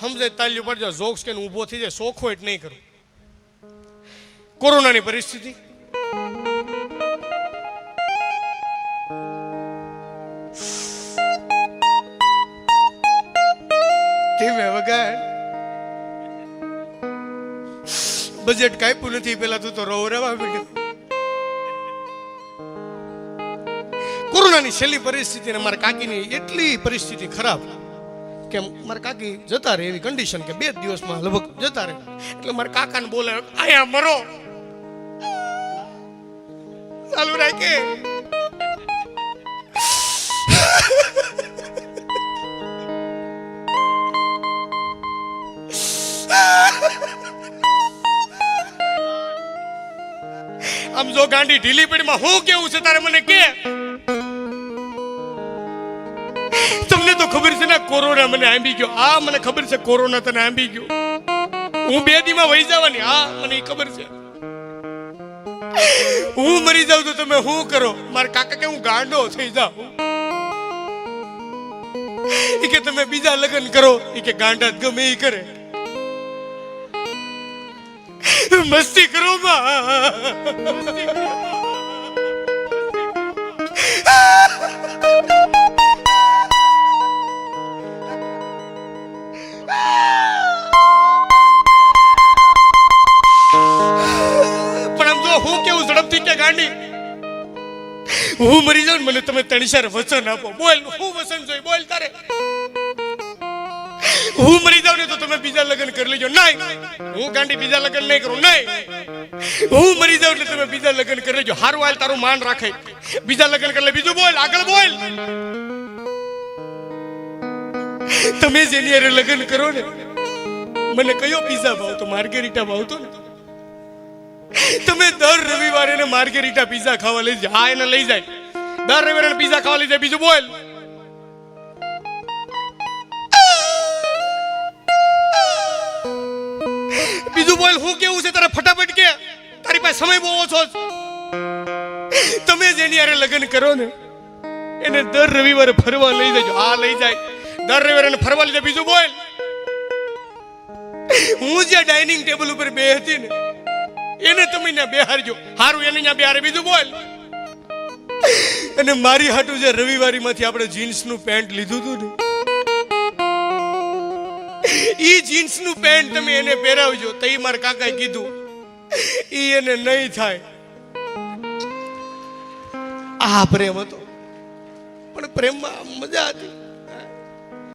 સમજે તાલ્યુ પડજો જોક્સ કે ઊભો થઈ જાય સોખો એટ નહીં કરું. કોરોનાની પરિસ્થિતિ ધીમે વગાડ બજેટ કાપ્યું નથી પેલા તું તો રોવ રેવા માંડ્યો. કોરોનાની છેલ્લી પરિસ્થિતિ અને મારા કાકીની એટલી પરિસ્થિતિ ખરાબ કે મારા કાકી જતા રહે એવી કન્ડિશન કે 2 દિવસમાં લગભગ જતા રહે. એટલે મારા કાકાને બોલે આયા મરો ચાલુ રાખે. આમ જો ગાંડી ઢીલી પડીમાં હું કેવું છે તારે મને કે. તમને તો ખબર છે ને કોરોના મને આંબી ગયો. આ મને ખબર છે કોરોના તને આંબી ગયો. હું 2 દીમાં વહી જવાની. હા મને ખબર છે. હું મરી જાઉં તો તમે શું કરો? મારા કાકા કે હું ગાંડો થઈ જાઉં. ઈ કે તમે બીજા લગ્ન કરો. ઈ કે ગાંડા ગમે ઈ કરે. મસ્તી કરો હું કેવું ઝડપથી કે ગાંડી હું મરી જાઉં મને તમે 3-4 વચન આપો. બોલ હું વચન જોઈ બોલ તારે. હું મરી જાઉં ને તો તમે બીજા લગ્ન કરી લેજો. નહીં હું ગાંડી બીજા લગ્ન નહીં કરું. નહીં હું મરી જાઉં એટલે તમે બીજા લગ્ન કરી લેજો. હારું હાલ તારું માન રાખે. બીજા લગ્ન કરી લે. બીજું બોલ આગળ બોલ. તમે જેની હારે લગ્ન કરો ને મને કયો પીઝા ભાવતો? માર્ગેરીટા ભાવતો ને. તમે દર રવિવારે ને માર્ગેરીટા પીઝા ખાવા લઈ જાય. હા એને લઈ જાય. દર રવિવારે પીઝા ખાવા લઈ જાય. બીજું બોલ. બીજું બોલ હું કેવું છે તારે ફટાફટ કે. તારી પાસે સમય બહુ ઓછો છે. તમે જેની હારે લગ્ન કરો ને એને દર રવિવારે ફરવા લઈ જજો. હા લઈ જાય. દર રવિવારે ફરવા લઈ જાય. બીજું બોલ. હું જ્યાં ડાઇનિંગ ટેબલ ઉપર બેહતી ને એને તમે ત્યાં બેહારજો. હારું એને ત્યાં બેહારે. બીજું બોલ. અને મારી હાટું જે રવિવારીમાંથી આપણે જીન્સનું પેન્ટ લીધું હતું ને ઈ જીન્સનું પેન્ટ તમે એને પહેરાવજો. તો ઈ મારા કાકાએ કીધું ઈ એને નહીં થાય. આ પ્રેમ હતો પણ પ્રેમમાં મજા હતી.